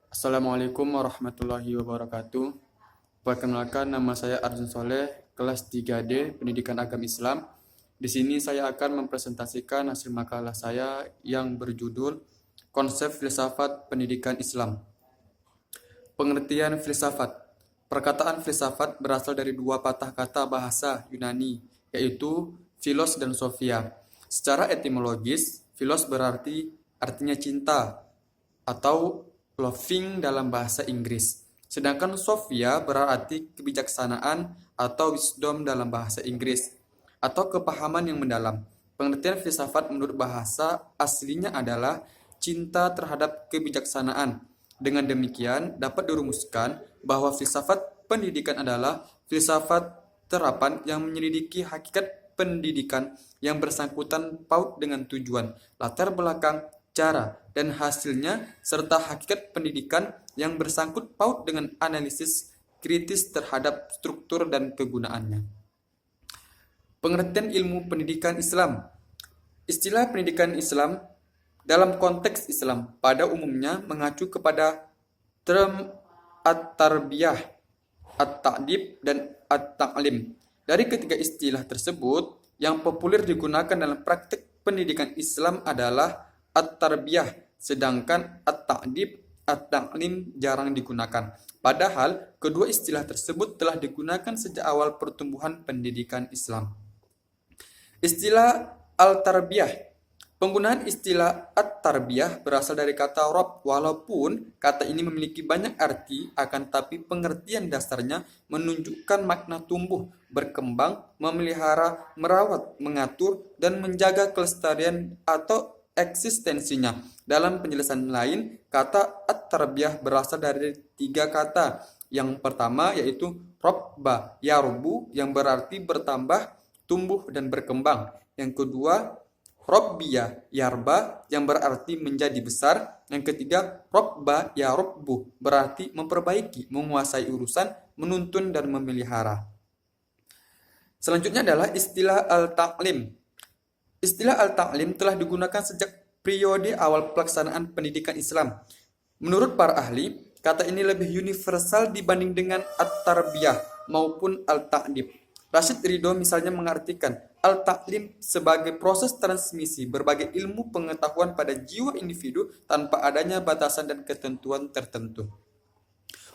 Assalamualaikum warahmatullahi wabarakatuh. Perkenalkan, nama saya Arjun Soleh, kelas 3D Pendidikan Agama Islam. Di sini saya akan mempresentasikan hasil makalah saya yang berjudul Konsep Filsafat Pendidikan Islam. Pengertian filsafat. Perkataan filsafat berasal dari dua patah kata bahasa Yunani, yaitu philos dan sophia. Secara etimologis, philos artinya cinta atau loving dalam bahasa Inggris. Sedangkan sophia berarti kebijaksanaan atau wisdom dalam bahasa Inggris, atau kepahaman yang mendalam. Pengertian filsafat menurut bahasa aslinya adalah cinta terhadap kebijaksanaan. Dengan demikian, dapat dirumuskan bahwa filsafat pendidikan adalah filsafat terapan yang menyelidiki hakikat pendidikan yang bersangkutan paut dengan tujuan, latar belakang, cara, dan hasilnya, serta hakikat pendidikan yang bersangkut paut dengan analisis kritis terhadap struktur dan kegunaannya. Pengertian ilmu pendidikan Islam. Istilah pendidikan Islam dalam konteks Islam pada umumnya mengacu kepada term at-tarbiyah, at-ta'dib, dan at-ta'lim. Dari ketiga istilah tersebut, yang populer digunakan dalam praktik pendidikan Islam adalah at-tarbiyah, sedangkan at-ta'dib, at-ta'lim jarang digunakan. Padahal, kedua istilah tersebut telah digunakan sejak awal pertumbuhan pendidikan Islam. Istilah al-tarbiyah. Penggunaan istilah at-tarbiyah berasal dari kata rob, walaupun kata ini memiliki banyak arti, akan tapi pengertian dasarnya menunjukkan makna tumbuh, berkembang, memelihara, merawat, mengatur, dan menjaga kelestarian atau eksistensinya. Dalam penjelasan lain, kata at-tarbiyah berasal dari tiga kata. Yang pertama yaitu robba yarbu, yang berarti bertambah, tumbuh, dan berkembang. Yang kedua, Robbiya yarba, yang berarti menjadi besar. Yang ketiga, robba yarubbu, berarti memperbaiki, menguasai urusan, menuntun, dan memelihara. Selanjutnya adalah istilah al-ta'lim. Istilah al-ta'lim telah digunakan sejak periode awal pelaksanaan pendidikan Islam. Menurut para ahli, kata ini lebih universal dibanding dengan at-tarbiyah maupun al-ta'dib. Rashid Ridho misalnya mengartikan al-ta'lim sebagai proses transmisi berbagai ilmu pengetahuan pada jiwa individu tanpa adanya batasan dan ketentuan tertentu.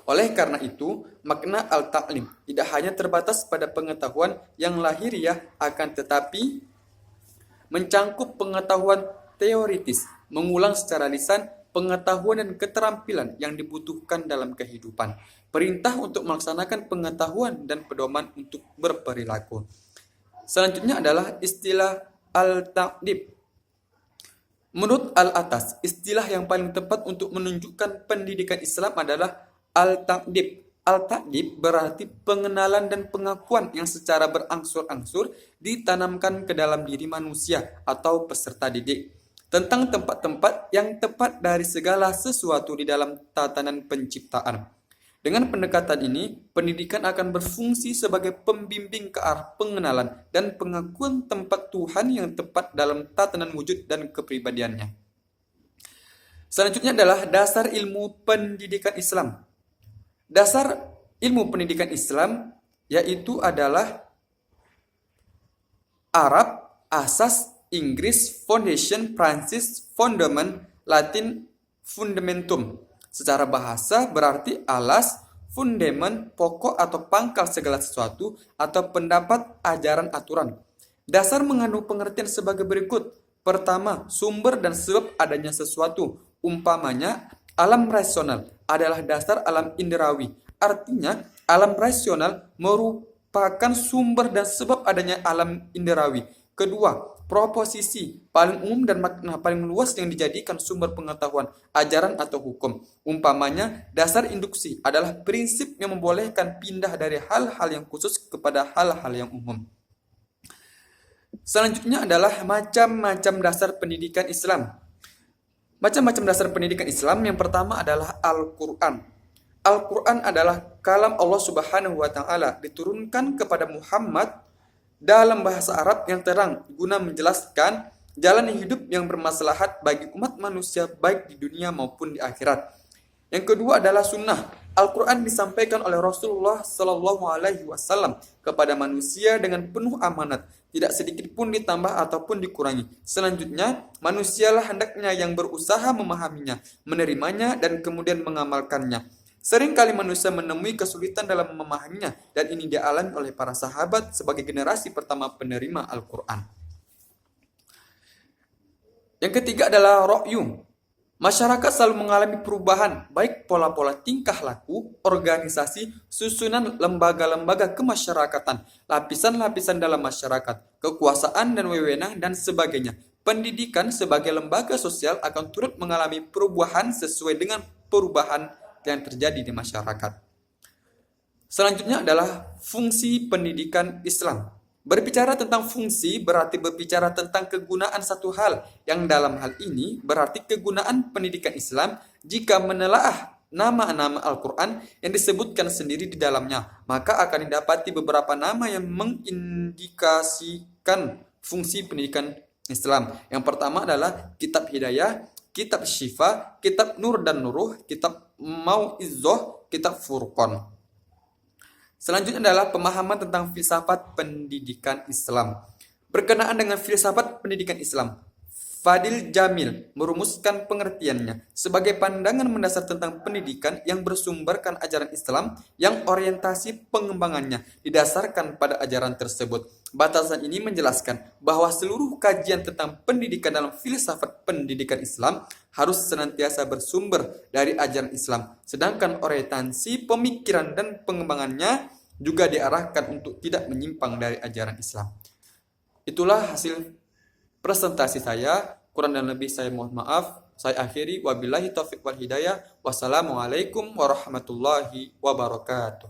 Oleh karena itu, makna al-ta'lim tidak hanya terbatas pada pengetahuan yang lahiriah, akan tetapi mencangkup pengetahuan teoritis, mengulang secara lisan, pengetahuan dan keterampilan yang dibutuhkan dalam kehidupan, perintah untuk melaksanakan pengetahuan, dan pedoman untuk berperilaku. Selanjutnya adalah istilah al-ta'dib. Menurut al-atas, istilah yang paling tepat untuk menunjukkan pendidikan Islam adalah al-ta'dib. Al-ta'dib berarti pengenalan dan pengakuan yang secara berangsur-angsur ditanamkan ke dalam diri manusia atau peserta didik tentang tempat-tempat yang tepat dari segala sesuatu di dalam tatanan penciptaan. Dengan pendekatan ini, pendidikan akan berfungsi sebagai pembimbing ke arah pengenalan dan pengakuan tempat Tuhan yang tepat dalam tatanan wujud dan kepribadiannya. Selanjutnya adalah dasar ilmu pendidikan Islam. Dasar ilmu pendidikan Islam yaitu adalah Arab, asas, Inggris, foundation, Prancis, fundament, Latin, fundamentum. Secara bahasa berarti alas, fundament, pokok atau pangkal segala sesuatu, atau pendapat, ajaran, aturan. Dasar mengandung pengertian sebagai berikut. Pertama, sumber dan sebab adanya sesuatu. Umpamanya, alam rasional adalah dasar alam inderawi. Artinya, alam rasional merupakan sumber dan sebab adanya alam inderawi. Kedua, proposisi paling umum dan makna paling luas yang dijadikan sumber pengetahuan, ajaran, atau hukum. Umpamanya, dasar induksi adalah prinsip yang membolehkan pindah dari hal-hal yang khusus kepada hal-hal yang umum. Selanjutnya adalah macam-macam dasar pendidikan Islam. Macam-macam dasar pendidikan Islam yang pertama adalah Al-Quran. Al-Quran adalah kalam Allah Subhanahu wa Ta'ala, diturunkan kepada Muhammad dalam bahasa Arab yang terang guna menjelaskan jalan hidup yang bermaslahat bagi umat manusia baik di dunia maupun di akhirat. Yang kedua adalah sunnah. Al-Quran disampaikan oleh Rasulullah Sallallahu Alaihi Wasallam kepada manusia dengan penuh amanat, tidak sedikit pun ditambah ataupun dikurangi. Selanjutnya, manusialah hendaknya yang berusaha memahaminya, menerimanya, dan kemudian mengamalkannya. Seringkali manusia menemui kesulitan dalam memahaminya, dan ini dialami oleh para sahabat sebagai generasi pertama penerima Al-Quran. Yang ketiga adalah ra'yu. Masyarakat selalu mengalami perubahan, baik pola-pola tingkah laku, organisasi, susunan lembaga-lembaga kemasyarakatan, lapisan-lapisan dalam masyarakat, kekuasaan dan wewenang, dan sebagainya. Pendidikan sebagai lembaga sosial akan turut mengalami perubahan sesuai dengan perubahan yang terjadi di masyarakat. Selanjutnya adalah fungsi pendidikan Islam. Berbicara tentang fungsi berarti berbicara tentang kegunaan satu hal, yang dalam hal ini berarti kegunaan pendidikan Islam jika menelaah nama-nama Al-Quran yang disebutkan sendiri di dalamnya, maka akan didapati beberapa nama yang mengindikasikan fungsi pendidikan Islam. Yang pertama adalah Kitab Hidayah, Kitab Syifa, Kitab Nur dan Nuruh, Kitab Mau'izoh, Kitab Furqan. Selanjutnya adalah pemahaman tentang filsafat pendidikan Islam. Berkenaan dengan filsafat pendidikan Islam, Fadil Jamil merumuskan pengertiannya sebagai pandangan mendasar tentang pendidikan yang bersumberkan ajaran Islam yang orientasi pengembangannya didasarkan pada ajaran tersebut. Batasan ini menjelaskan bahwa seluruh kajian tentang pendidikan dalam filsafat pendidikan Islam harus senantiasa bersumber dari ajaran Islam, sedangkan orientasi pemikiran dan pengembangannya juga diarahkan untuk tidak menyimpang dari ajaran Islam. Itulah hasil presentasi saya. Kurang dan lebih saya mohon maaf. Saya akhiri, wabillahi taufiq wal hidayah. Wassalamualaikum warahmatullahi wabarakatuh.